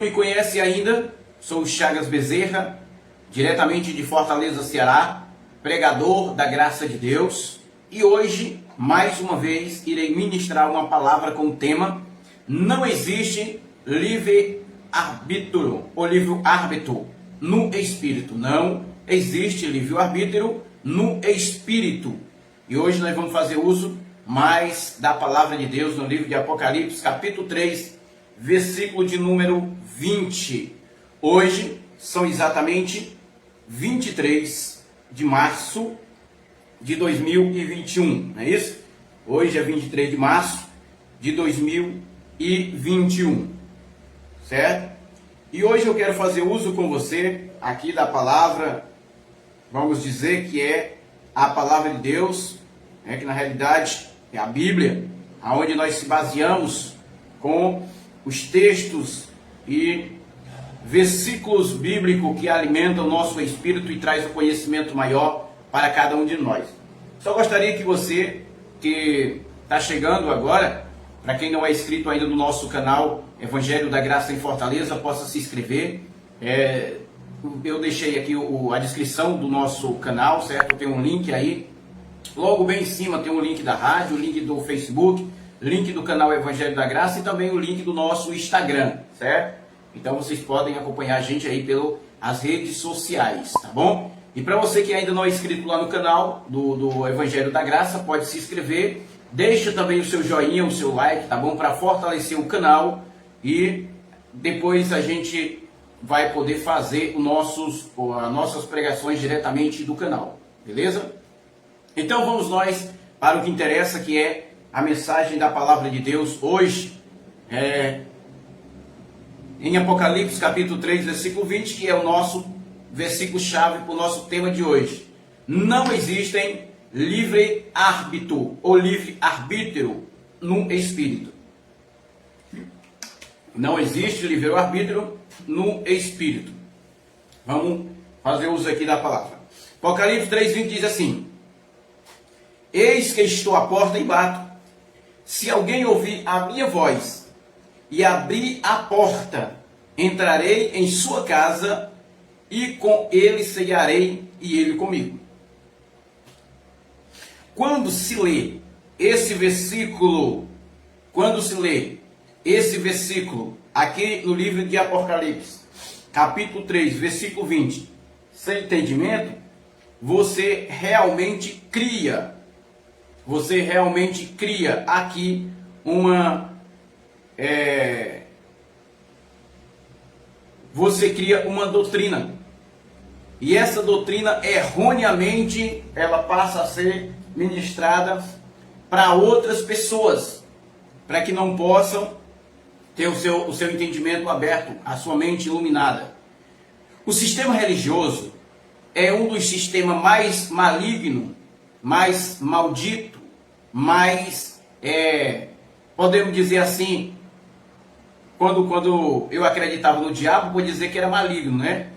Me conhece ainda? Sou o Chagas Bezerra, diretamente de Fortaleza, Ceará, pregador da graça de Deus, e hoje, mais uma vez, irei ministrar uma palavra com o tema: não existe livre-arbítrio ou livre-árbitro no Espírito. Não existe livre-arbítrio no Espírito. E hoje nós vamos fazer uso mais da palavra de Deus no livro de Apocalipse, capítulo 3, versículo de número 20. Hoje são exatamente 23 de março de 2021, não é isso? Hoje é 23 de março de 2021, certo? E hoje eu quero fazer uso com você aqui da palavra, vamos dizer que é a palavra de Deus, que na realidade é a Bíblia, aonde nós se baseamos com os textos e versículos bíblicos que alimentam o nosso espírito e traz o conhecimento maior para cada um de nós. Só gostaria que você que está chegando agora, para quem não é inscrito ainda no nosso canal Evangelho da Graça em Fortaleza, possa se inscrever. Eu deixei aqui a descrição do nosso canal, certo? Tem um link aí, logo bem em cima tem um link da rádio, o link do Facebook, link do canal Evangelho da Graça e também o link do nosso Instagram, certo? Então vocês podem acompanhar a gente aí pelas redes sociais, tá bom? E para você que ainda não é inscrito lá no canal do Evangelho da Graça, pode se inscrever, deixa também o seu joinha, o seu like, tá bom? Para fortalecer o canal e depois a gente vai poder fazer as nossas pregações diretamente do canal, beleza? Então vamos nós para o que interessa, que é a mensagem da palavra de Deus hoje, em Apocalipse capítulo 3, versículo 20, que é o nosso versículo-chave para o nosso tema de hoje. Não existem livre-árbitro ou livre-arbítrio no Espírito. Não existe livre-arbítrio no Espírito. Vamos fazer uso aqui da palavra. Apocalipse 3, 20 diz assim: eis que estou à porta e bato. Se alguém ouvir a minha voz e abrir a porta, entrarei em sua casa e com ele cearei e ele comigo. Quando se lê esse versículo aqui no livro de Apocalipse, capítulo 3, versículo 20, sem entendimento, você realmente cria aqui você cria uma doutrina, e essa doutrina erroneamente ela passa a ser ministrada para outras pessoas, para que não possam ter o seu entendimento aberto, a sua mente iluminada. O sistema religioso é um dos sistemas mais maligno, mais maldito, mais, podemos dizer assim, quando eu acreditava no diabo, vou dizer que era maligno, né?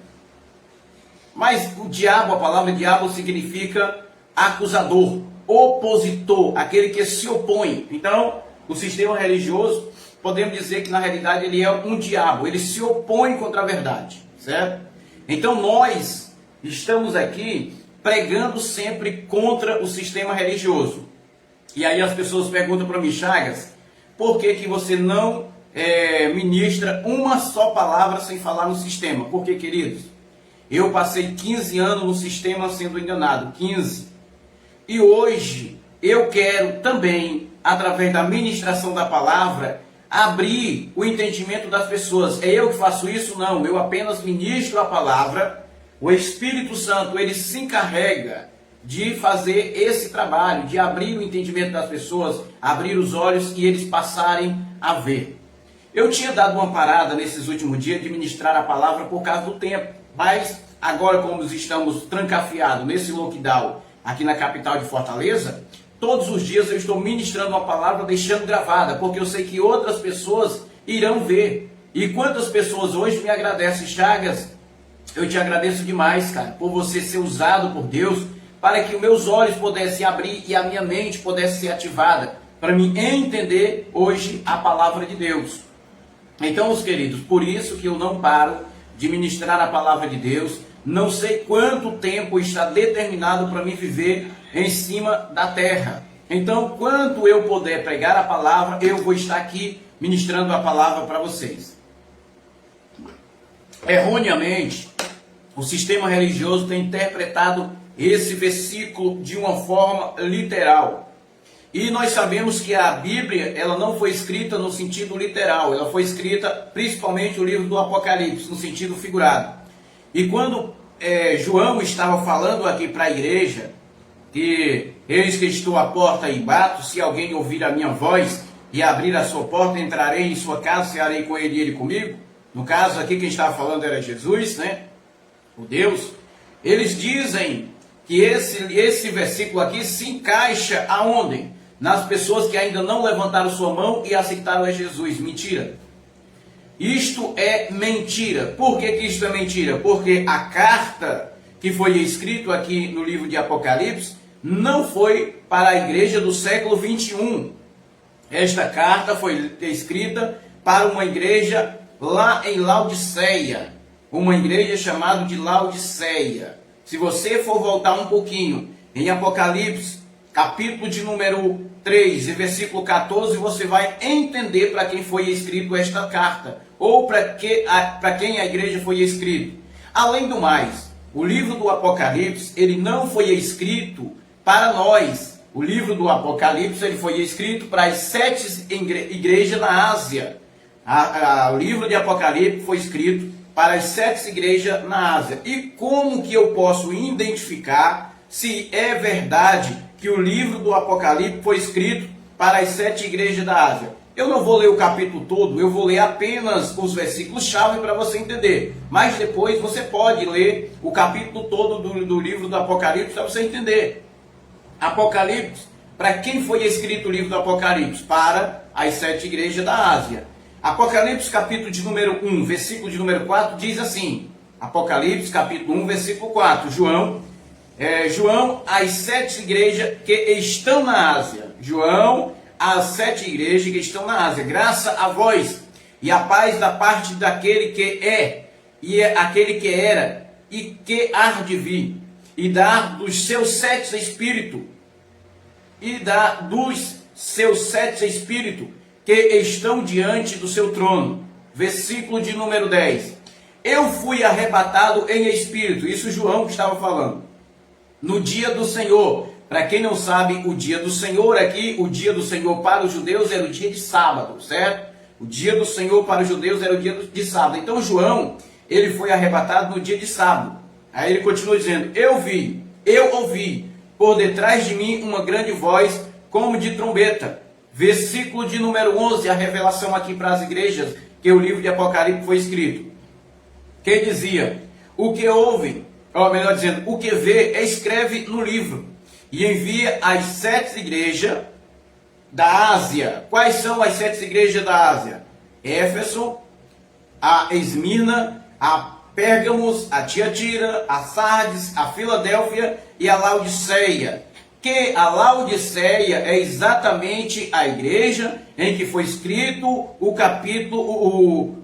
Mas o diabo, a palavra diabo significa acusador, opositor, aquele que se opõe. Então, o sistema religioso, podemos dizer que na realidade ele é um diabo, ele se opõe contra a verdade, certo? Então nós estamos aqui pregando sempre contra o sistema religioso. E aí as pessoas perguntam para mim: Chagas, por que você não ministra uma só palavra sem falar no sistema? Porque, queridos, eu passei 15 anos no sistema sendo enganado, 15. E hoje eu quero também, através da ministração da palavra, abrir o entendimento das pessoas. É eu que faço isso? Não, eu apenas ministro a palavra. O Espírito Santo, ele se encarrega de fazer esse trabalho, de abrir o entendimento das pessoas, abrir os olhos e eles passarem a ver. Eu tinha dado uma parada nesses últimos dias de ministrar a palavra por causa do tempo, mas agora, como estamos trancafiados nesse lockdown aqui na capital de Fortaleza, todos os dias eu estou ministrando uma palavra, deixando gravada, porque eu sei que outras pessoas irão ver. E quantas pessoas hoje me agradecem: Chagas, eu te agradeço demais, cara, por você ser usado por Deus, para que os meus olhos pudessem abrir e a minha mente pudesse ser ativada, para mim entender hoje a palavra de Deus. Então, meus queridos, por isso que eu não paro de ministrar a palavra de Deus. Não sei quanto tempo está determinado para mim viver em cima da terra. Então, quanto eu puder pregar a palavra, eu vou estar aqui ministrando a palavra para vocês. Erroneamente, o sistema religioso tem interpretado esse versículo de uma forma literal. E nós sabemos que a Bíblia, ela não foi escrita no sentido literal, ela foi escrita principalmente o livro do Apocalipse, no sentido figurado. E quando João estava falando aqui para a igreja, que eis que estou à porta e bato, se alguém ouvir a minha voz e abrir a sua porta, entrarei em sua casa, cearei com ele e ele comigo. No caso aqui quem estava falando era Jesus, né? O Deus. Eles dizem que esse versículo aqui se encaixa aonde? Nas pessoas que ainda não levantaram sua mão e aceitaram a Jesus. Mentira. Isto é mentira. Por que isto é mentira? Porque a carta que foi escrita aqui no livro de Apocalipse não foi para a igreja do século 21. Esta carta foi escrita para uma igreja lá em Laodiceia. Uma igreja chamada de Laodiceia. Se você for voltar um pouquinho em Apocalipse, capítulo de número 3 e versículo 14, você vai entender para quem foi escrito esta carta, ou para quem a igreja foi escrito. Além do mais, o livro do Apocalipse, ele não foi escrito para nós. O livro do Apocalipse, ele foi escrito para as 7 igrejas na Ásia. O livro de Apocalipse foi escrito para as 7 igrejas na Ásia. E como que eu posso identificar se é verdade que o livro do Apocalipse foi escrito para as 7 igrejas da Ásia? Eu não vou ler o capítulo todo, eu vou ler apenas os versículos-chave para você entender. Mas depois você pode ler o capítulo todo do livro do Apocalipse para você entender. Apocalipse, para quem foi escrito o livro do Apocalipse? Para as 7 igrejas da Ásia. Apocalipse capítulo de número 1, versículo de número 4, diz assim. Apocalipse capítulo 1, versículo 4. João, às 7 igrejas que estão na Ásia. João, às 7 igrejas que estão na Ásia. Graça a vós e a paz da parte daquele que é, e aquele que era, e que há de vir, e dar dos seus 7 espíritos, que estão diante do seu trono. Versículo de número 10. Eu fui arrebatado em espírito. Isso João que estava falando. No dia do Senhor. Para quem não sabe, o dia do Senhor aqui, o dia do Senhor para os judeus era o dia de sábado, certo? O dia do Senhor para os judeus era o dia de sábado. Então João, ele foi arrebatado no dia de sábado. Aí ele continua dizendo, eu ouvi, por detrás de mim uma grande voz, como de trombeta. Versículo de número 11, a revelação aqui para as igrejas, que o livro de Apocalipse foi escrito. Que dizia, o que ouve, ou melhor dizendo, o que vê, escreve no livro, e envia às 7 igrejas da Ásia. Quais são as 7 igrejas da Ásia? Éfeso, a Esmirna, a Pérgamos, a Tiatira, a Sardes, a Filadélfia e a Laodiceia. Que a Laodiceia é exatamente a igreja em que foi escrito o capítulo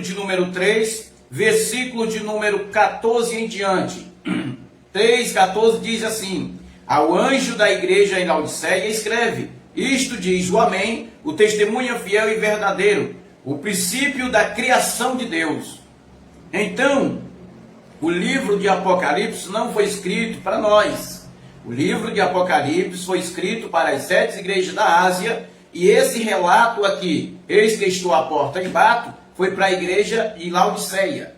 de número 3, versículo de número 14 em diante. 3,14 diz assim, ao anjo da igreja em Laodiceia escreve, isto diz o Amém, o testemunha fiel e verdadeiro, o princípio da criação de Deus. Então, o livro de Apocalipse não foi escrito para nós. O livro de Apocalipse foi escrito para as 7 igrejas da Ásia, e esse relato aqui, eis que estou à porta e bato, foi para a igreja de Laodiceia.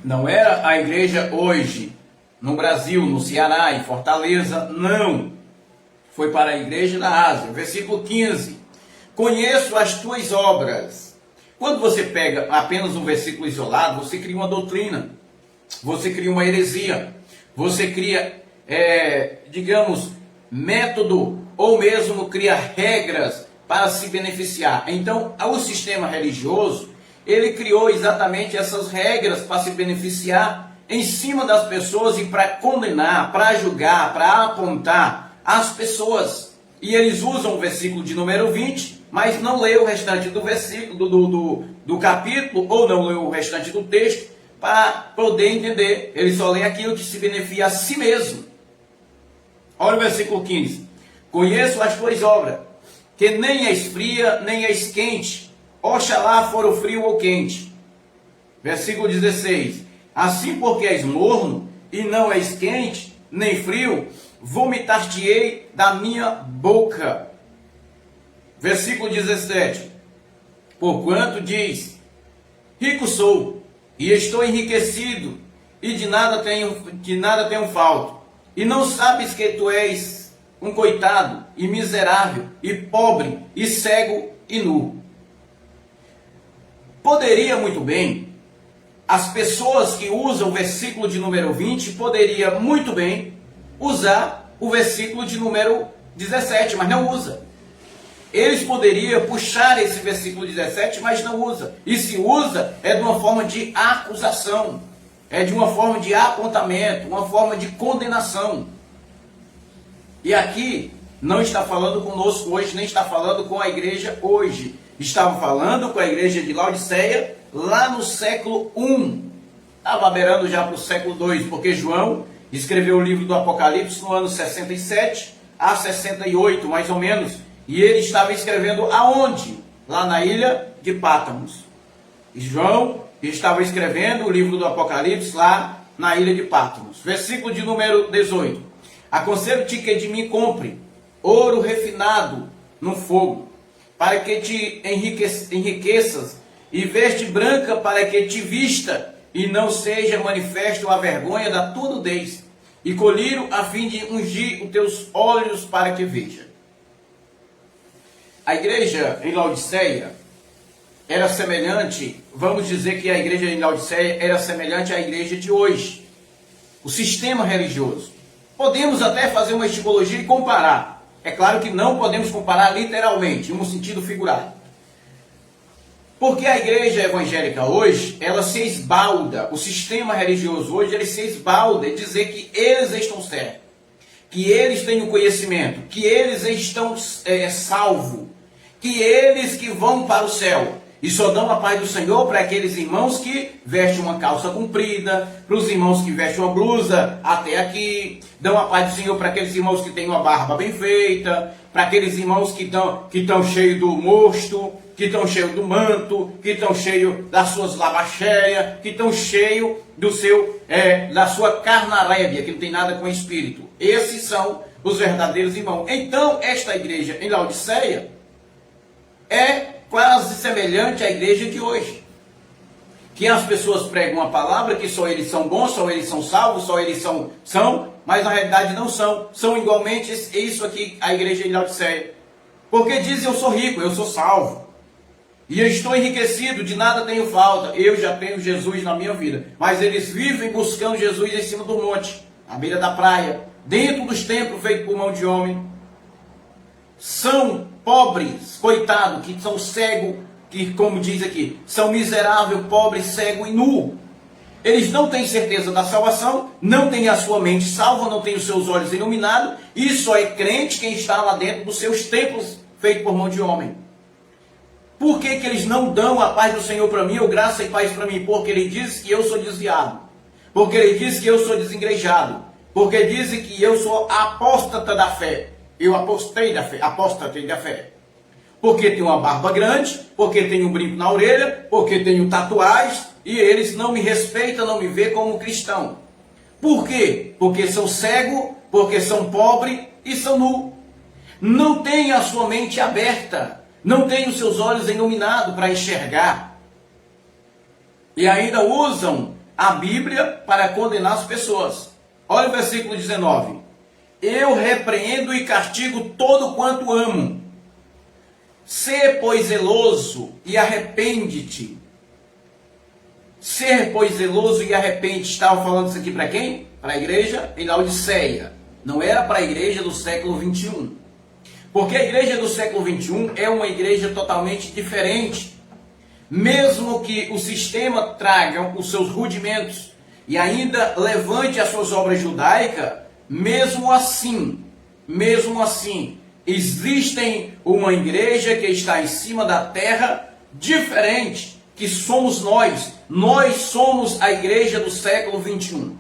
Não era a igreja hoje, no Brasil, no Ceará, em Fortaleza, não. Foi para a igreja da Ásia. Versículo 15. Conheço as tuas obras. Quando você pega apenas um versículo isolado, você cria uma doutrina, você cria uma heresia. Você cria, digamos, método ou mesmo cria regras para se beneficiar. Então, o sistema religioso, ele criou exatamente essas regras para se beneficiar em cima das pessoas e para condenar, para julgar, para apontar as pessoas. E eles usam o versículo de número 20 mas não leu o restante do versículo, do capítulo, ou não leu o restante do texto, para poder entender. Ele só lê aquilo que se beneficia a si mesmo. Olha o versículo 15. Conheço as tuas obras, que nem és fria, nem és quente. Oxalá for o frio ou quente. Versículo 16. Assim porque és morno, e não és quente, nem frio, vomitar-te-ei da minha boca. Versículo 17. Porquanto diz, rico sou, e estou enriquecido, e de nada tenho falta. E não sabes que tu és um coitado, e miserável, e pobre, e cego, e nu. Poderia muito bem, as pessoas que usam o versículo de número 20, poderia muito bem usar o versículo de número 17, mas não usa. Eles poderiam puxar esse versículo 17, mas não usa. E se usa, é de uma forma de acusação, é de uma forma de apontamento, uma forma de condenação. E aqui não está falando conosco hoje, nem está falando com a igreja hoje. Estava falando com a igreja de Laodiceia lá no século I. Estava beirando já para o século II, porque João escreveu o livro do Apocalipse no ano 67 a 68, mais ou menos. E ele estava escrevendo aonde? Lá na ilha de Pátmos. E João estava escrevendo o livro do Apocalipse lá na ilha de Pátmos. Versículo de número 18. Aconselho-te que de mim compre ouro refinado no fogo, para que te enriqueças, e veste branca para que te vista, e não seja manifesto a vergonha da tua nudez, e colírio a fim de ungir os teus olhos para que veja. A igreja em Laodiceia era semelhante, vamos dizer que a igreja em Laodiceia era semelhante à igreja de hoje. O sistema religioso. Podemos até fazer uma estimologia e comparar. É claro que não podemos comparar literalmente, em um sentido figurado. Porque a igreja evangélica hoje, ela se esbalda, o sistema religioso hoje, ele se esbalda em dizer que eles estão certos, que eles têm o conhecimento, que eles estão salvos, que eles que vão para o céu. E só dão a paz do Senhor para aqueles irmãos que vestem uma calça comprida, para os irmãos que vestem uma blusa até aqui. Dão a paz do Senhor para aqueles irmãos que têm uma barba bem feita, para aqueles irmãos que estão cheios do mosto, que estão cheios do manto, que estão cheios das suas lavacheias, que estão cheios da sua carnarébia, que não tem nada com o espírito. Esses são os verdadeiros irmãos. Então, esta igreja em Laodiceia é quase semelhante à igreja de hoje. Que as pessoas pregam a palavra que só eles são bons, só eles são salvos, só eles são, mas na realidade não são. São igualmente isso aqui, a igreja de Laodiceia. Porque dizem, eu sou rico, eu sou salvo. E eu estou enriquecido, de nada tenho falta. Eu já tenho Jesus na minha vida. Mas eles vivem buscando Jesus em cima do monte, à beira da praia, dentro dos templos feitos por mão de homem. São pobres, coitados, que são cegos, que como diz aqui, são miseráveis, pobres, cegos e nu. Eles não têm certeza da salvação, não têm a sua mente salva, não têm os seus olhos iluminados, e só é crente quem está lá dentro dos seus templos feitos por mão de homem. Por que eles não dão a paz do Senhor para mim, ou graça e paz para mim? Porque ele diz que eu sou desviado, porque ele diz que eu sou desengrejado, porque dizem que eu sou apóstata da fé. Eu apostatei da fé. Porque tenho uma barba grande, porque tenho um brinco na orelha, porque tenho tatuagens, e eles não me respeitam, não me veem como cristão. Por quê? Porque são cegos, porque são pobres e são nus. Não têm a sua mente aberta, não têm os seus olhos iluminados para enxergar. E ainda usam a Bíblia para condenar as pessoas. Olha o versículo 19. Eu repreendo e castigo todo quanto amo. Ser, pois, zeloso e arrepende-te. Ser, pois, zeloso e arrepende-te. Estava falando isso aqui para quem? Para a igreja em Laodiceia. Não era para a igreja do século 21. Porque a igreja do século 21 é uma igreja totalmente diferente. Mesmo que o sistema traga os seus rudimentos e ainda levante as suas obras judaicas, mesmo assim, Existem uma igreja que está em cima da terra, diferente, que somos nós. Nós somos a igreja do século 21.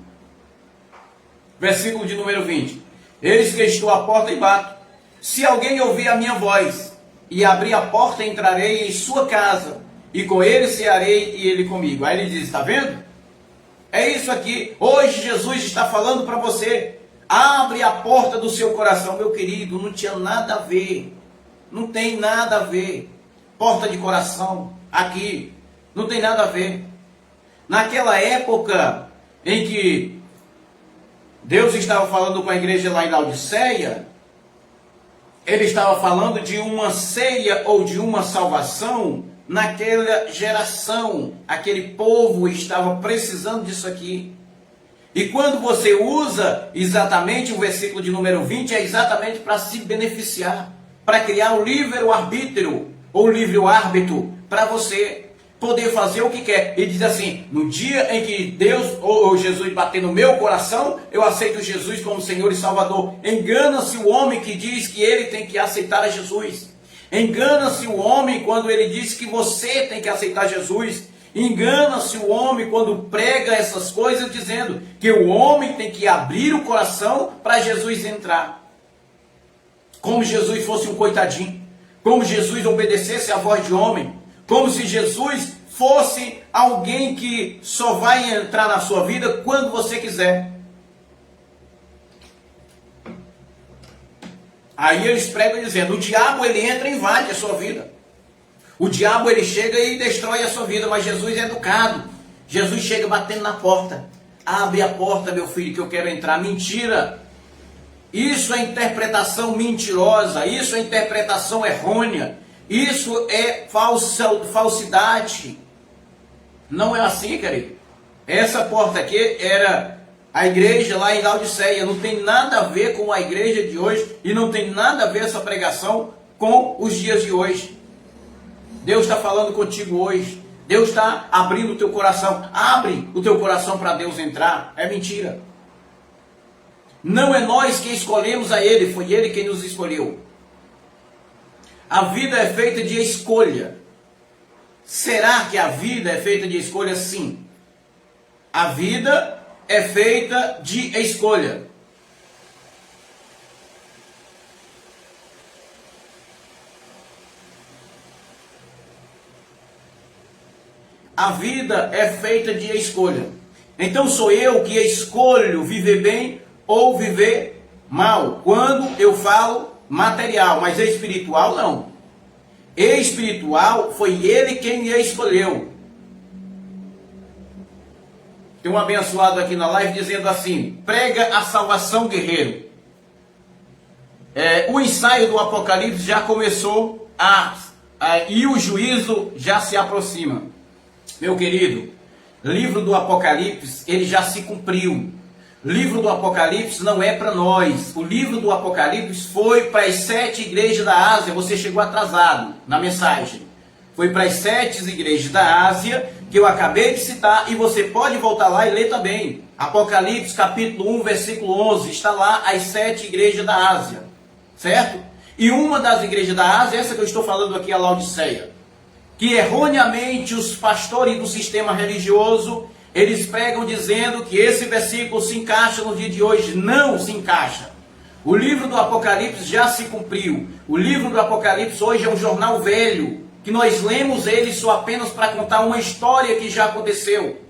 Versículo de número 20. Eis que estou à porta e bato. Se alguém ouvir a minha voz e abrir a porta, entrarei em sua casa, e com ele cearei e ele comigo. Aí ele diz, está vendo? É isso aqui. Hoje Jesus está falando para você. Abre a porta do seu coração, meu querido. Não tinha nada a ver. Não tem nada a ver. Porta de coração, aqui. Não tem nada a ver. Naquela época em que Deus estava falando com a igreja lá em Laodiceia, Ele estava falando de uma ceia ou de uma salvação naquela geração. Aquele povo estava precisando disso aqui. E quando você usa exatamente o versículo de número 20, é exatamente para se beneficiar, para criar o livre-arbítrio, ou livre-árbitro, para você poder fazer o que quer. Ele diz assim, no dia em que Deus ou Jesus bater no meu coração, eu aceito Jesus como Senhor e Salvador. Engana-se o homem que diz que ele tem que aceitar a Jesus. Engana-se o homem quando ele diz que você tem que aceitar Jesus. Engana-se o homem quando prega essas coisas dizendo que o homem tem que abrir o coração para Jesus entrar. Como Jesus fosse um coitadinho. Como Jesus obedecesse à voz de homem. Como se Jesus fosse alguém que só vai entrar na sua vida quando você quiser. Aí eles pregam dizendo, o diabo ele entra e invade a sua vida. O diabo ele chega e destrói a sua vida, mas Jesus é educado. Jesus chega batendo na porta. Abre a porta, meu filho, que eu quero entrar. Mentira! Isso é interpretação mentirosa, isso é interpretação errônea, isso é falsidade. Não é assim, querido. Essa porta aqui era a igreja lá em Laodiceia. Não tem nada a ver com a igreja de hoje e não tem nada a ver essa pregação com os dias de hoje. Deus está falando contigo hoje. Deus está abrindo o teu coração. Abre o teu coração para Deus entrar. É mentira. Não é nós que escolhemos a Ele, foi Ele quem nos escolheu. A vida é feita de escolha. Será que a vida é feita de escolha? Sim. A vida é feita de escolha. A vida é feita de escolha. Então sou eu que escolho viver bem ou viver mal. Quando eu falo material, mas espiritual não. Espiritual foi Ele quem me escolheu. Tem um abençoado aqui na live dizendo assim, prega a salvação, guerreiro. O ensaio do Apocalipse já começou e o juízo já se aproxima. Meu querido, livro do Apocalipse, ele já se cumpriu. Livro do Apocalipse não é para nós. O livro do Apocalipse foi para as 7 igrejas da Ásia. Você chegou atrasado na mensagem. Foi para as 7 igrejas da Ásia que eu acabei de citar. E você pode voltar lá e ler também. Apocalipse capítulo 1, versículo 11. Está lá as 7 igrejas da Ásia. Certo? E uma das igrejas da Ásia, essa que eu estou falando aqui, é a Laodiceia. Que erroneamente os pastores do sistema religioso, eles pregam dizendo que esse versículo se encaixa no dia de hoje. Não se encaixa. O livro do Apocalipse já se cumpriu. O livro do Apocalipse hoje é um jornal velho, que nós lemos ele só apenas para contar uma história que já aconteceu.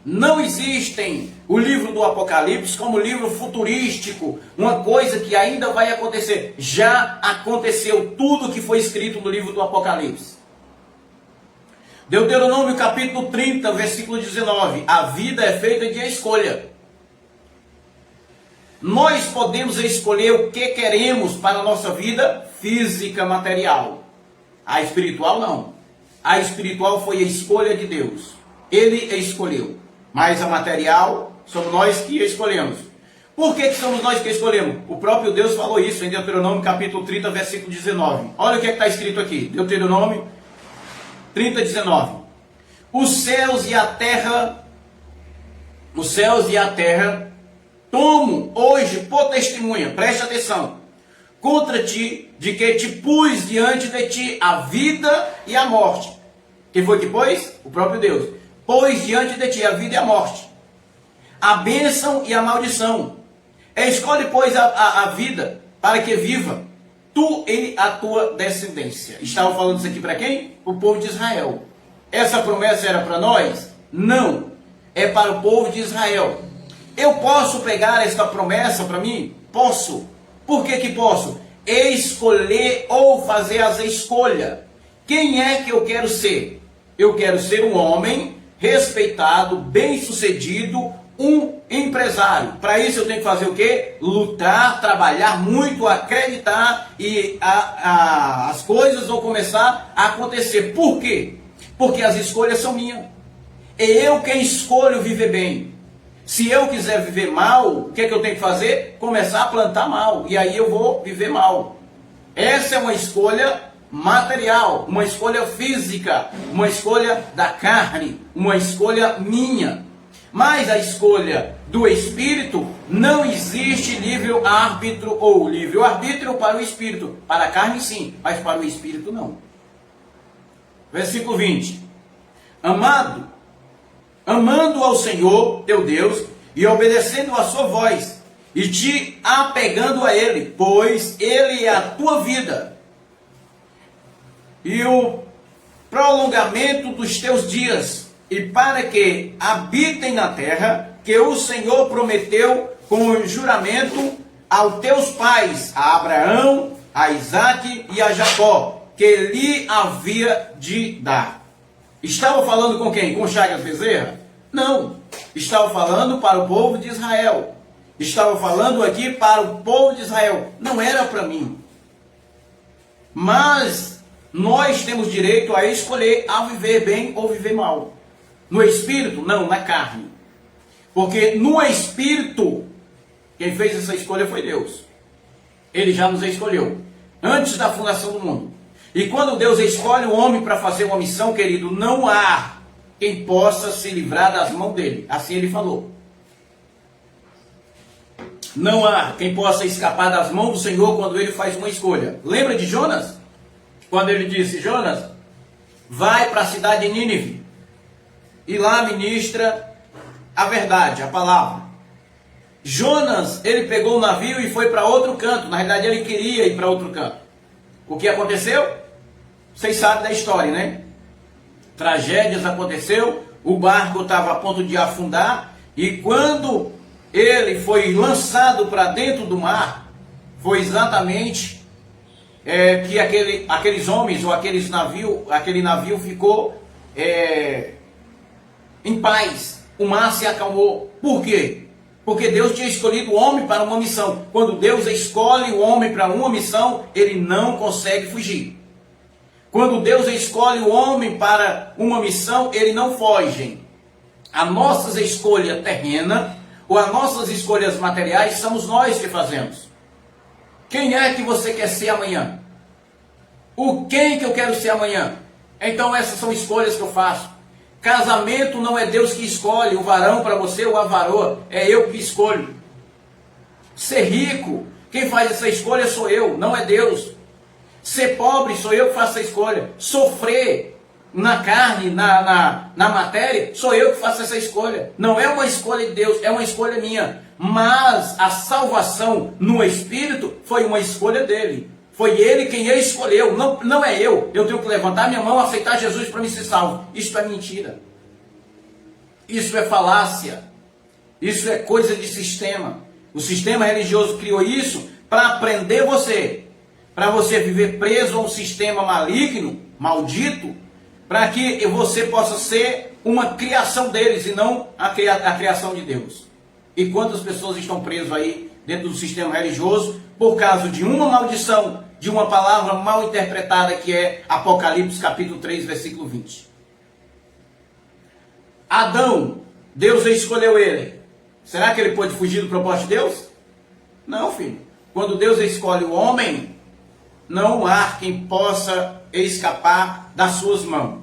Não existem o livro do Apocalipse como livro futurístico, uma coisa que ainda vai acontecer. Já aconteceu tudo que foi escrito no livro do Apocalipse. Deuteronômio capítulo 30, versículo 19. A vida é feita de escolha. Nós podemos escolher o que queremos para a nossa vida física, material. A espiritual não. A espiritual foi a escolha de Deus. Ele escolheu. Mas a material, somos nós que escolhemos. Por que somos nós que escolhemos? O próprio Deus falou isso em Deuteronômio capítulo 30, versículo 19. Olha o que está escrito aqui. Deuteronômio 30, 19. Os céus e a terra tomo hoje por testemunha, preste atenção, contra ti, de que te pus diante de ti a vida e a morte. Quem foi que pôs? O próprio Deus. Pôs diante de ti a vida e a morte, a bênção e a maldição. Escolhe, pois, a vida, para que viva tu e a tua descendência. Estava falando isso aqui para quem? O povo de Israel. Essa promessa era para nós? Não. É para o povo de Israel. Eu posso pegar esta promessa para mim? Posso. Por que que posso? Escolher ou fazer as escolhas. Quem é que eu quero ser? Eu quero ser um homem respeitado, bem-sucedido, um empresário. Para isso eu tenho que fazer o quê? Lutar, trabalhar muito, acreditar e as coisas vão começar a acontecer. Por quê? Porque as escolhas são minhas. É eu quem escolho viver bem. Se eu quiser viver mal, o que é que eu tenho que fazer? Começar a plantar mal. E aí eu vou viver mal. Essa é uma escolha material, uma escolha física, uma escolha da carne, uma escolha minha. Mas a escolha do Espírito, não existe livre-arbítrio ou livre-arbítrio para o Espírito. Para a carne sim, mas para o Espírito não. Versículo 20. Amando ao Senhor teu Deus e obedecendo a sua voz e te apegando a Ele, pois Ele é a tua vida e o prolongamento dos teus dias, e para que habitem na terra que o Senhor prometeu com juramento aos teus pais, a Abraão, a Isaque e a Jacó, que lhe havia de dar. Estava falando com quem? Com Chagas Bezerra? Não. Estava falando para o povo de Israel. Estava falando aqui para o povo de Israel. Não era para mim. Mas nós temos direito a escolher a viver bem ou viver mal. No Espírito? Não, na carne. Porque no Espírito, quem fez essa escolha foi Deus. Ele já nos escolheu. Antes da fundação do mundo. E quando Deus escolhe o homem para fazer uma missão, querido, não há quem possa se livrar das mãos dele. Assim ele falou. Não há quem possa escapar das mãos do Senhor quando ele faz uma escolha. Lembra de Jonas? Quando ele disse, Jonas, vai para a cidade de Nínive e lá ministra a verdade, a palavra. Jonas, ele pegou o navio e foi para outro canto. Na realidade, ele queria ir para outro canto. O que aconteceu? Vocês sabem da história, né? Tragédias aconteceu, o barco estava a ponto de afundar, e quando ele foi lançado para dentro do mar, foi exatamente que aqueles homens ou aquele navio ficou em paz. O mar se acalmou. Por quê? Porque Deus tinha escolhido o homem para uma missão. Quando Deus escolhe o homem para uma missão, ele não consegue fugir. Quando Deus escolhe o homem para uma missão, ele não foge. As nossas escolhas terrenas ou as nossas escolhas materiais somos nós que fazemos. Quem é que você quer ser amanhã? O quem que eu quero ser amanhã? Então essas são escolhas que eu faço. Casamento não é Deus que escolhe o varão para você ou a varoa, é eu que escolho. Ser rico, quem faz essa escolha sou eu, não é Deus. Ser pobre, sou eu que faço essa escolha. Sofrer na carne, na matéria, sou eu que faço essa escolha. Não é uma escolha de Deus, é uma escolha minha. Mas a salvação no Espírito foi uma escolha dele. Foi ele quem escolheu, não é eu. Eu tenho que levantar minha mão e aceitar Jesus para me ser salvo. Isso é mentira. Isso é falácia. Isso é coisa de sistema. O sistema religioso criou isso para prender você. Para você viver preso a um sistema maligno, maldito, para que você possa ser uma criação deles e não a criação de Deus. E quantas pessoas estão presas aí dentro do sistema religioso por causa de uma maldição, de uma palavra mal interpretada que é Apocalipse capítulo 3, versículo 20. Adão, Deus escolheu ele. Será que ele pode fugir do propósito de Deus? Não, filho. Quando Deus escolhe o homem, não há quem possa escapar das suas mãos.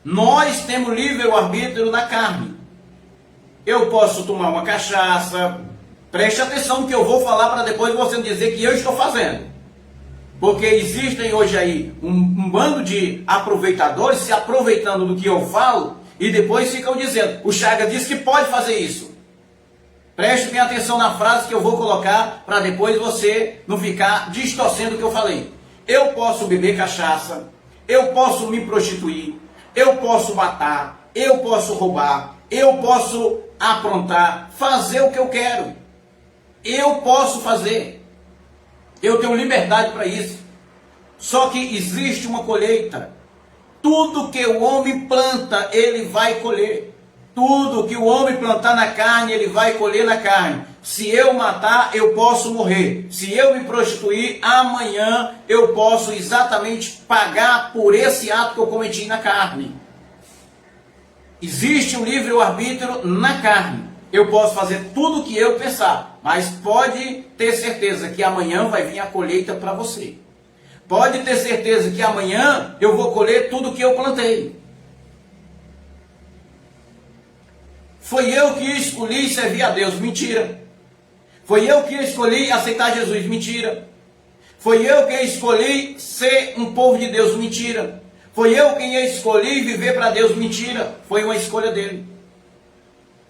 Nós temos livre-arbítrio na carne. Eu posso tomar uma cachaça. Preste atenção no que eu vou falar para depois você dizer que eu estou fazendo. Porque existem hoje aí um bando de aproveitadores se aproveitando do que eu falo e depois ficam dizendo, o Chagas disse que pode fazer isso. Preste bem atenção na frase que eu vou colocar para depois você não ficar distorcendo o que eu falei. Eu posso beber cachaça, eu posso me prostituir, eu posso matar, eu posso roubar, eu posso aprontar, fazer o que eu quero. Eu posso fazer. Eu tenho liberdade para isso. Só que existe uma colheita. Tudo que o homem planta, ele vai colher. Tudo que o homem plantar na carne, ele vai colher na carne. Se eu matar, eu posso morrer. Se eu me prostituir, amanhã eu posso exatamente pagar por esse ato que eu cometi na carne. Existe um livre-arbítrio na carne. Eu posso fazer tudo o que eu pensar, mas pode ter certeza que amanhã vai vir a colheita para você. Pode ter certeza que amanhã eu vou colher tudo o que eu plantei. Foi eu que escolhi servir a Deus. Mentira. Foi eu que escolhi aceitar Jesus. Mentira. Foi eu que escolhi ser um povo de Deus. Mentira. Foi eu quem escolhi viver para Deus. Mentira. Foi uma escolha dele.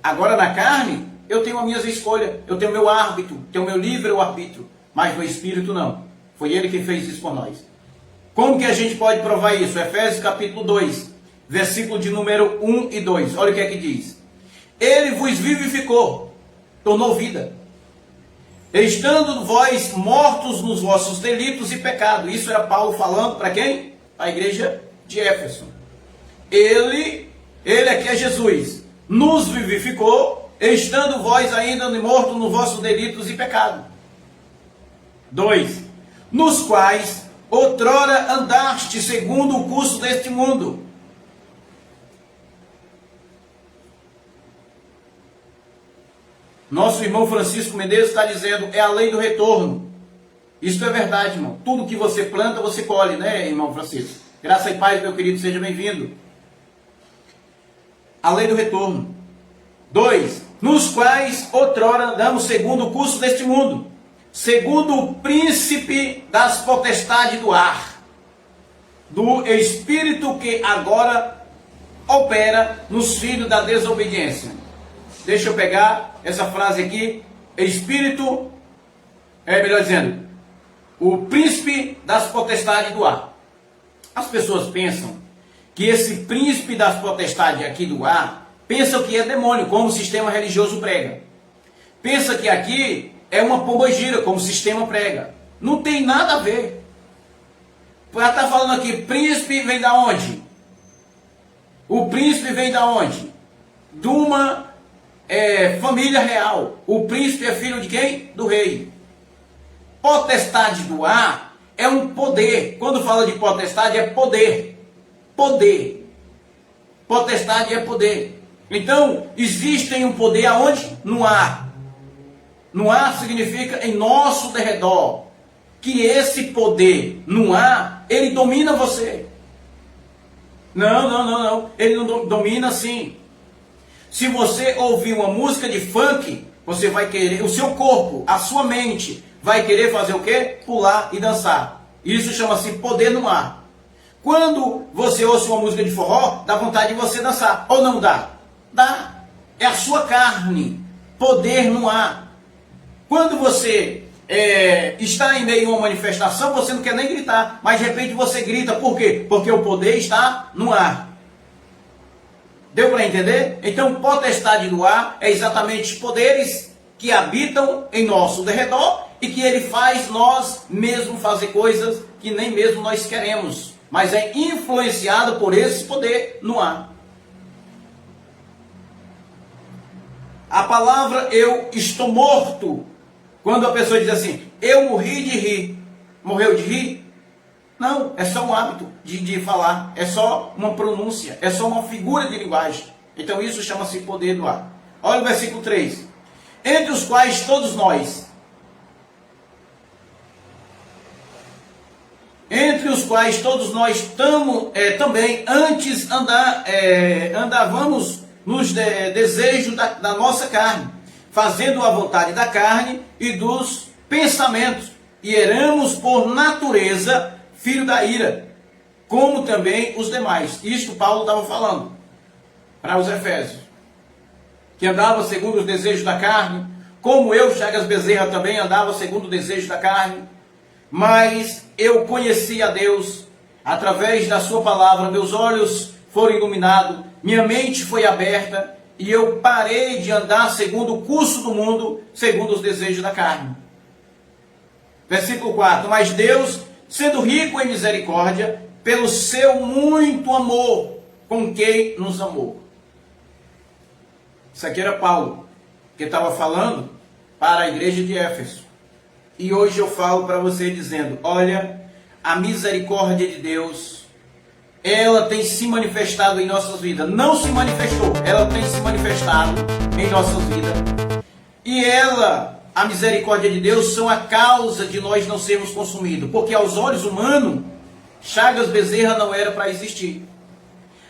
Agora na carne, eu tenho as minhas escolhas. Eu tenho meu árbitro. Tenho meu livre-arbítrio. Mas no Espírito não. Foi ele que fez isso por nós. Como que a gente pode provar isso? Efésios capítulo 2, versículo de número 1 e 2. Olha o que é que diz. Ele vos vivificou, tornou vida, estando vós mortos nos vossos delitos e pecados. Isso era Paulo falando para quem? A igreja de Éfeso. Ele aqui é Jesus, nos vivificou, estando vós ainda mortos nos vossos delitos e pecados. 2. Nos quais outrora andaste segundo o curso deste mundo. Nosso irmão Francisco Medeiros está dizendo, é a lei do retorno. Isso é verdade, irmão. Tudo que você planta, você colhe, né, irmão Francisco? Graça e paz, meu querido, seja bem-vindo. A lei do retorno. 2. Nos quais outrora andamos segundo o curso deste mundo, segundo o príncipe das potestades do ar, do espírito que agora opera nos filhos da desobediência. Deixa eu pegar essa frase aqui. Espírito, melhor dizendo, o príncipe das potestades do ar. As pessoas pensam que esse príncipe das potestades aqui do ar, pensam que é demônio, como o sistema religioso prega. Pensa que aqui é uma pombagira, como o sistema prega. Não tem nada a ver. Ela está falando aqui, príncipe vem da onde? O príncipe vem da onde? De uma família real. O príncipe é filho de quem? Do rei. Potestade do ar é um poder. Quando fala de potestade é poder. Poder. Potestade é poder. Então, existe um poder aonde? No ar. No ar significa em nosso derredor. Que esse poder no ar, ele domina você. Não. Ele não domina assim. Se você ouvir uma música de funk, você vai querer, o seu corpo, a sua mente, vai querer fazer o quê? Pular e dançar. Isso chama-se poder no ar. Quando você ouve uma música de forró, dá vontade de você dançar. Ou não dá? Dá. É a sua carne. Poder no ar. Quando você está em meio a uma manifestação, você não quer nem gritar. Mas de repente você grita. Por quê? Porque o poder está no ar. Deu para entender? Então, potestade do ar é exatamente os poderes que habitam em nosso derredor e que ele faz nós mesmos fazer coisas que nem mesmo nós queremos. Mas é influenciado por esse poder no ar. A palavra eu estou morto. Quando a pessoa diz assim, eu morri de rir. Morreu de rir? Não, é só um hábito de falar. É só uma pronúncia. É só uma figura de linguagem. Então isso chama-se poder do ar. Olha o versículo 3. Entre os quais todos nós. Entre os quais todos nós também antes andávamos nos desejos da nossa carne, fazendo a vontade da carne e dos pensamentos. e éramos por natureza filho da ira, como também os demais. Isto Paulo estava falando para os Efésios, que andava segundo os desejos da carne, como eu, Chagas Bezerra, também andava segundo o desejo da carne, mas eu conheci a Deus através da sua palavra, meus olhos foram iluminados, minha mente foi aberta, e eu parei de andar segundo o curso do mundo, segundo os desejos da carne. Versículo 4, mas Deus, sendo rico em misericórdia, pelo seu muito amor, com quem nos amou. Isso aqui era Paulo, que estava falando para a igreja de Éfeso. E hoje eu falo para você dizendo, olha, a misericórdia de Deus, ela tem se manifestado em nossas vidas. Não se manifestou, ela tem se manifestado em nossas vidas. E ela, a misericórdia de Deus, são a causa de nós não sermos consumidos. Porque aos olhos humanos, Chagas Bezerra não era para existir.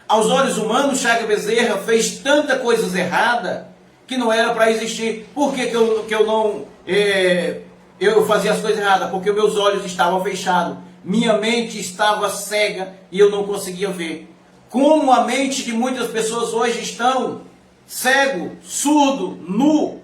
Aos olhos humanos, Chagas Bezerra fez tanta coisa errada que não era para existir. Por que eu fazia as coisas erradas? Porque meus olhos estavam fechados. Minha mente estava cega e eu não conseguia ver. Como a mente de muitas pessoas hoje estão cego, surdo, nu.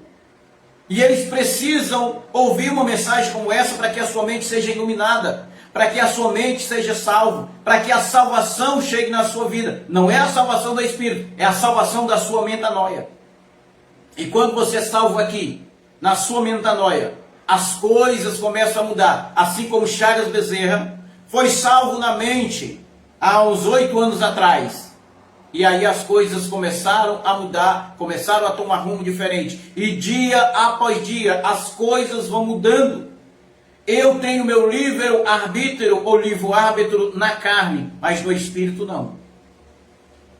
E eles precisam ouvir uma mensagem como essa para que a sua mente seja iluminada, para que a sua mente seja salva, para que a salvação chegue na sua vida. Não é a salvação do Espírito, é a salvação da sua metanoia. E quando você é salvo aqui, na sua metanoia, as coisas começam a mudar. Assim como Chagas Bezerra foi salvo na mente há uns 8 anos atrás. E aí as coisas começaram a mudar, começaram a tomar rumo diferente. E dia após dia as coisas vão mudando. Eu tenho meu livre-arbítrio ou livre-árbitro na carne, mas no espírito não.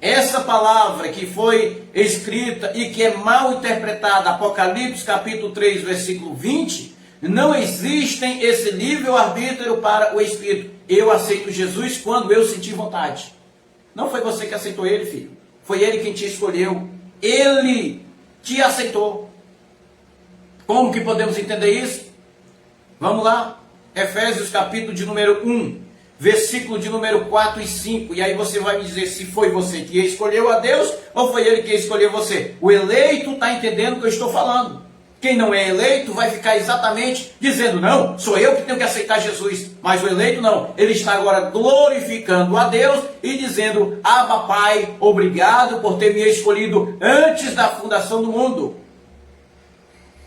Essa palavra que foi escrita e que é mal interpretada, Apocalipse capítulo 3, versículo 20, não existem esse livre-arbítrio para o espírito. Eu aceito Jesus quando eu sentir vontade. Não foi você que aceitou ele, filho. Foi ele quem te escolheu. Ele te aceitou. Como que podemos entender isso? Vamos lá. Efésios capítulo de número 1, versículo de número 4 e 5. E aí você vai me dizer se foi você que escolheu a Deus ou foi ele que escolheu você. O eleito está entendendo o que eu estou falando. Quem não é eleito vai ficar exatamente dizendo, não, sou eu que tenho que aceitar Jesus. Mas o eleito não. Ele está agora glorificando a Deus e dizendo, Abba Pai, obrigado por ter me escolhido antes da fundação do mundo.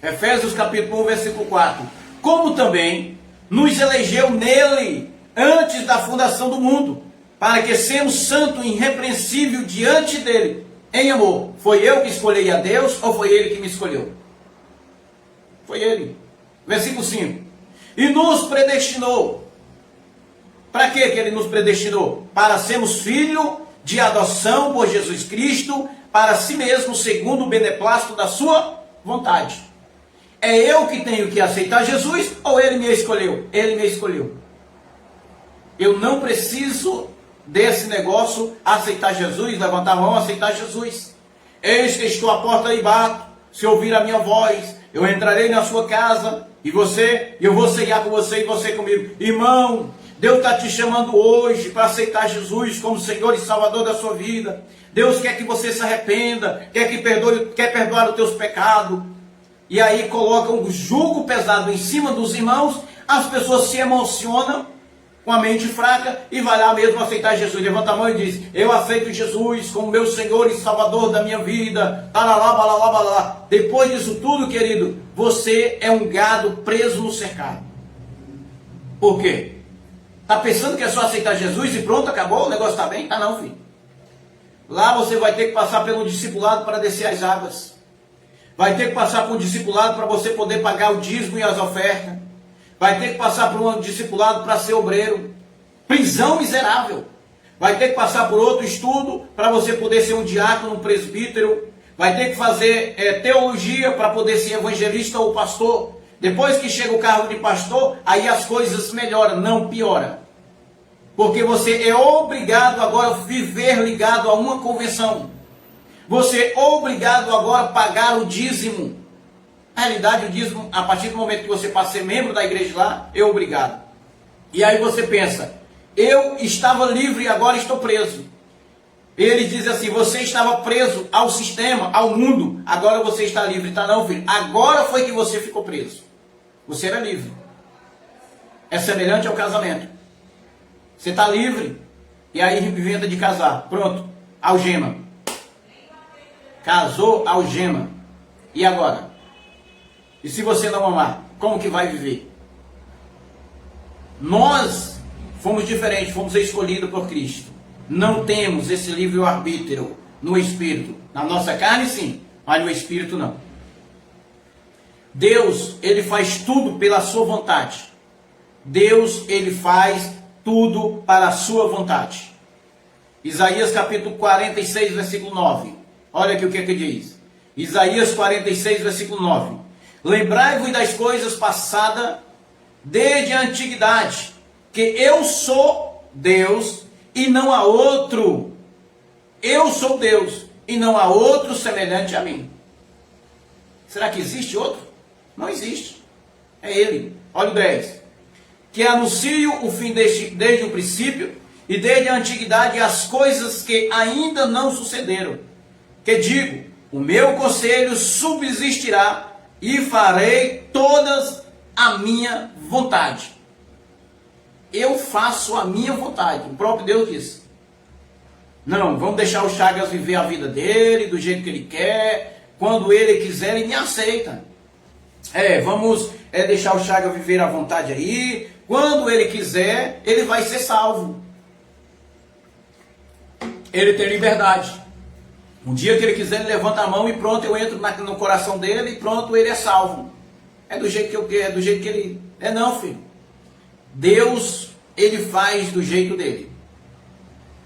Efésios capítulo 1, versículo 4. Como também nos elegeu nele antes da fundação do mundo, para que sejamos santos e irrepreensíveis diante dele, em amor. Foi eu que escolhi a Deus ou foi ele que me escolheu? Foi ele. Versículo 5. E nos predestinou. Para que ele nos predestinou? Para sermos filhos de adoção por Jesus Cristo, para si mesmo, segundo o beneplácito da sua vontade. É eu que tenho que aceitar Jesus ou ele me escolheu? Ele me escolheu. Eu não preciso desse negócio, aceitar Jesus, levantar a mão, aceitar Jesus. Eis que estou à porta e bato. Se ouvir a minha voz, eu entrarei na sua casa e eu vou ceiar com você e você comigo. Irmão, Deus está te chamando hoje para aceitar Jesus como Senhor e Salvador da sua vida. Deus quer que você se arrependa, quer perdoar os teus pecados. E aí coloca um jugo pesado em cima dos irmãos, as pessoas se emocionam com a mente fraca e vai lá mesmo aceitar Jesus. Levanta a mão e diz, eu aceito Jesus como meu Senhor e Salvador da minha vida. Talalá, balalá, balalá. Depois disso tudo, querido, você é um gado preso no cercado. Por quê? Está pensando que é só aceitar Jesus e pronto, acabou, o negócio está bem? Tá não, filho. Lá você vai ter que passar pelo discipulado para descer as águas. Vai ter que passar por um discipulado para você poder pagar o dízimo e as ofertas. Vai ter que passar por um discipulado para ser obreiro. Prisão miserável. Vai ter que passar por outro estudo para você poder ser um diácono, um presbítero. Vai ter que fazer teologia para poder ser evangelista ou pastor. Depois que chega o cargo de pastor, aí as coisas melhoram, não pioram. Porque você é obrigado agora a viver ligado a uma convenção. Você é obrigado agora a pagar o dízimo. Na realidade, o dízimo, a partir do momento que você passa a ser membro da igreja lá, é obrigado. E aí você pensa, eu estava livre e agora estou preso. Ele diz assim, você estava preso ao sistema, ao mundo, agora você está livre. Tá não, filho, agora foi que você ficou preso. Você era livre. É semelhante ao casamento. Você está livre, e aí inventa de casar. Pronto, algema. Casou, algema. E agora? E se você não amar, como que vai viver? Nós fomos diferentes, fomos escolhidos por Cristo. Não temos esse livre-arbítrio no Espírito. Na nossa carne sim, mas no Espírito não. Deus, Ele faz tudo pela sua vontade. Deus, Ele faz tudo para a sua vontade. Isaías capítulo 46, versículo 9. Olha aqui o que é que diz. Isaías 46, versículo 9. Lembrai-vos das coisas passadas desde a antiguidade, que eu sou Deus e não há outro. Eu sou Deus e não há outro semelhante a mim. Será que existe outro? Não existe. É Ele. Olha o 10. Que anuncio o fim desde o princípio e desde a antiguidade as coisas que ainda não sucederam. Que digo, o meu conselho subsistirá e farei todas a minha vontade. Eu faço a minha vontade. O próprio Deus disse. Não, vamos deixar o Chagas viver a vida dele, do jeito que ele quer. Quando ele quiser, ele me aceita. Vamos deixar o Chagas viver à vontade aí. Quando ele quiser, ele vai ser salvo. Ele tem liberdade. Um dia que ele quiser, ele levanta a mão e pronto, eu entro no coração dele e pronto, ele é salvo. É do jeito que eu quero, é do jeito que ele... não, filho. Deus, Ele faz do jeito dele.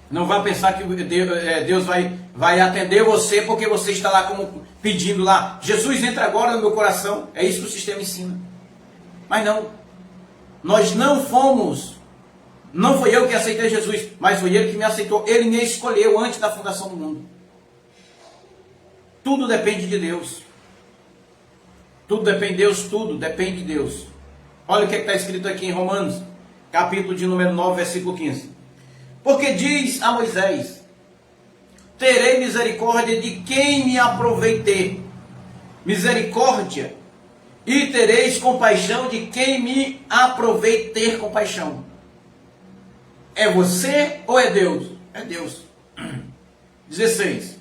Não vai pensar que Deus vai atender você porque você está lá como pedindo lá. Jesus, entra agora no meu coração. É isso que o sistema ensina. Mas não. Nós não fomos. Não foi eu que aceitei Jesus, mas foi Ele que me aceitou. Ele me escolheu antes da fundação do mundo. Tudo depende de Deus. Tudo depende de Deus, tudo depende de Deus. Olha o que está escrito aqui em Romanos, capítulo de número 9, versículo 15. Porque diz a Moisés, terei misericórdia de quem me aproveitei. Misericórdia. E tereis compaixão de quem me aprovei ter compaixão. É você ou é Deus? É Deus. 16.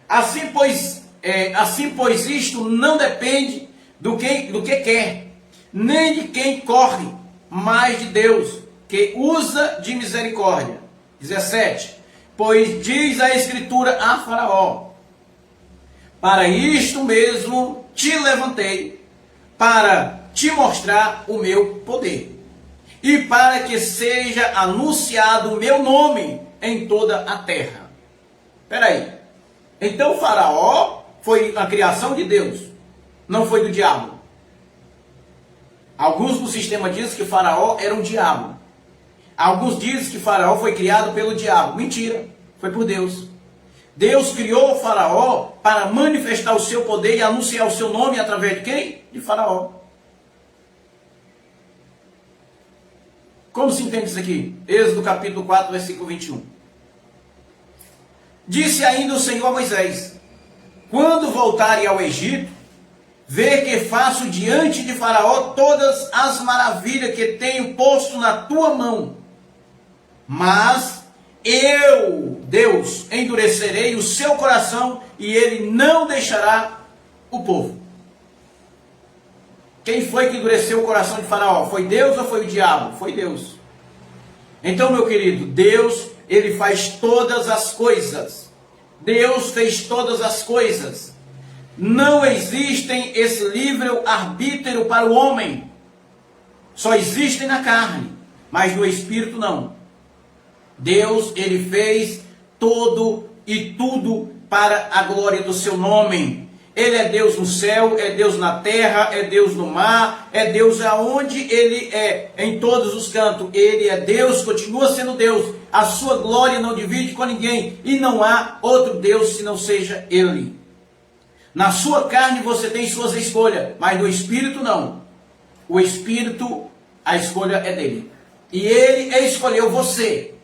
Assim pois isto não depende do que quer, nem de quem corre, mas de Deus, que usa de misericórdia. 17. Pois diz a Escritura a Faraó, para isto mesmo te levantei, para te mostrar o meu poder, e para que seja anunciado o meu nome em toda a terra. Espera aí. Então o Faraó foi a criação de Deus, não foi do diabo. Alguns do sistema dizem que Faraó era um diabo. Alguns dizem que Faraó foi criado pelo diabo. Mentira, foi por Deus. Deus criou o Faraó para manifestar o seu poder e anunciar o seu nome através de quem? De Faraó. Como se entende isso aqui? Êxodo capítulo 4, versículo 21. Disse ainda o Senhor a Moisés, quando voltarem ao Egito, vê que faço diante de Faraó todas as maravilhas que tenho posto na tua mão. Mas eu, Deus, endurecerei o seu coração e ele não deixará o povo. Quem foi que endureceu o coração de Faraó? Foi Deus ou foi o diabo? Foi Deus. Então, meu querido, Deus, ele faz todas as coisas. Deus fez todas as coisas. Não existem esse livre-arbítrio para o homem. Só existem na carne, mas no espírito não. Deus, ele fez todo e tudo para a glória do seu nome. Ele é Deus no céu, é Deus na terra, é Deus no mar, é Deus aonde ele é, em todos os cantos. Ele é Deus, continua sendo Deus. A sua glória não divide com ninguém e não há outro Deus se não seja ele. Na sua carne você tem suas escolhas, mas no Espírito não. O Espírito, a escolha é dele. E ele escolheu você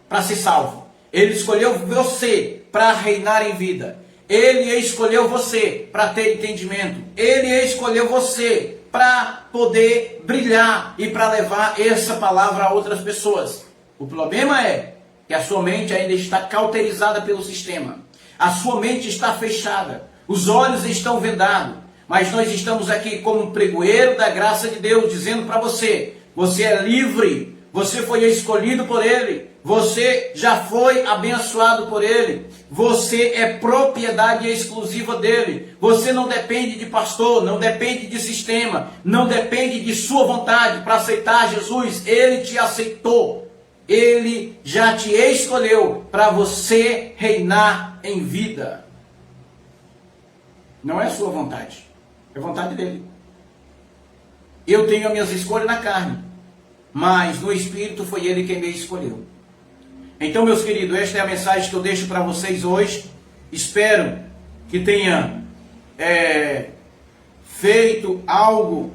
para ser salvo. Ele escolheu você para reinar em vida. Ele escolheu você para ter entendimento. Ele escolheu você para poder brilhar e para levar essa palavra a outras pessoas. O problema é que a sua mente ainda está cauterizada pelo sistema. A sua mente está fechada. Os olhos estão vendados. Mas nós estamos aqui como um pregoeiro da graça de Deus, dizendo para você, você é livre, você foi escolhido por Ele, você já foi abençoado por Ele, você é propriedade exclusiva dEle, você não depende de pastor, não depende de sistema, não depende de sua vontade para aceitar Jesus. Ele te aceitou, Ele já te escolheu para você reinar em vida. Não é a sua vontade. É vontade dele. Eu tenho as minhas escolhas na carne, mas no Espírito foi ele quem me escolheu. Então, meus queridos, esta é a mensagem que eu deixo para vocês hoje. Espero que tenha feito algo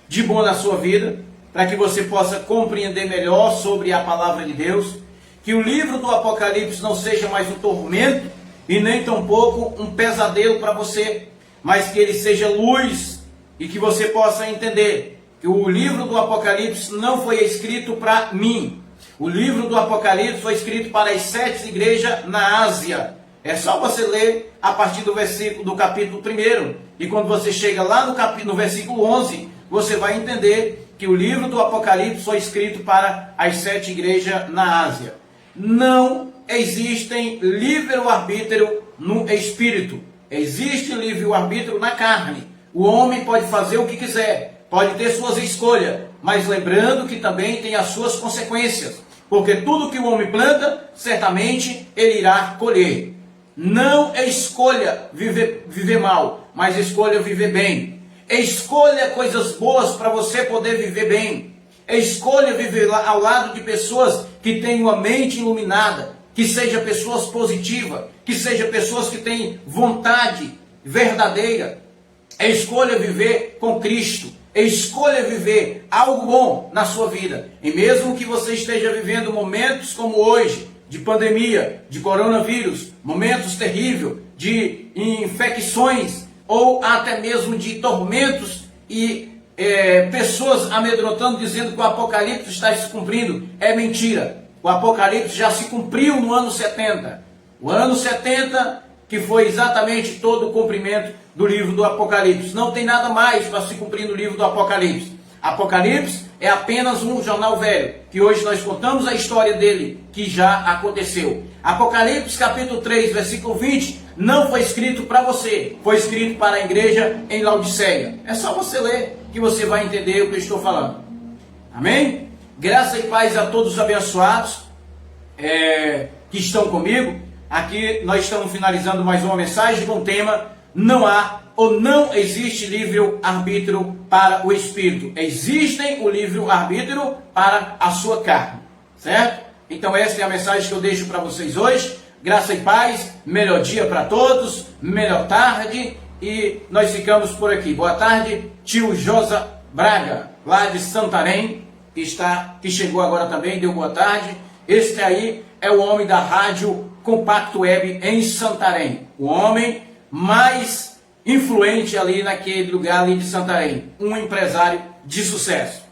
de bom na sua vida, para que você possa compreender melhor sobre a palavra de Deus. Que o livro do Apocalipse não seja mais um tormento e nem tampouco um pesadelo para você, mas que ele seja luz e que você possa entender que o livro do Apocalipse não foi escrito para mim. O livro do Apocalipse foi escrito para as 7 igrejas na Ásia. É só você ler a partir do capítulo 1. E quando você chega lá no versículo 11, você vai entender que o livro do Apocalipse foi escrito para as 7 igrejas na Ásia. Não existem livre-arbítrio no Espírito. Existe livre-arbítrio na carne. O homem pode fazer o que quiser, pode ter suas escolhas, mas lembrando que também tem as suas consequências, porque tudo que o homem planta, certamente ele irá colher. Não escolha viver mal, mas escolha viver bem. Escolha coisas boas para você poder viver bem. Escolha viver ao lado de pessoas que têm uma mente iluminada, que sejam pessoas positivas, que sejam pessoas que têm vontade verdadeira. Escolha viver com Cristo. Escolha viver algo bom na sua vida. E mesmo que você esteja vivendo momentos como hoje, de pandemia, de coronavírus, momentos terríveis, de infecções, ou até mesmo de tormentos e pessoas amedrontando, dizendo que o Apocalipse está se cumprindo. É mentira. O Apocalipse já se cumpriu no ano 70. O ano 70, que foi exatamente todo o cumprimento do livro do Apocalipse. Não tem nada mais para se cumprir no livro do Apocalipse. Apocalipse é apenas um jornal velho, que hoje nós contamos a história dele, que já aconteceu. Apocalipse capítulo 3, versículo 20, não foi escrito para você, foi escrito para a igreja em Laodiceia. É só você ler que você vai entender o que eu estou falando. Amém? Graça e paz a todos os abençoados que estão comigo. Aqui nós estamos finalizando mais uma mensagem com o tema: não há ou não existe livre-arbítrio para o Espírito. Existem o livre-arbítrio para a sua carne. Certo? Então essa é a mensagem que eu deixo para vocês hoje. Graça e paz, melhor dia para todos, melhor tarde, e nós ficamos por aqui. Boa tarde, tio Josa Braga, lá de Santarém, que chegou agora também, deu boa tarde. Este aí é o homem da Rádio Compacto Web em Santarém, o homem mais influente ali naquele lugar ali de Santarém, um empresário de sucesso.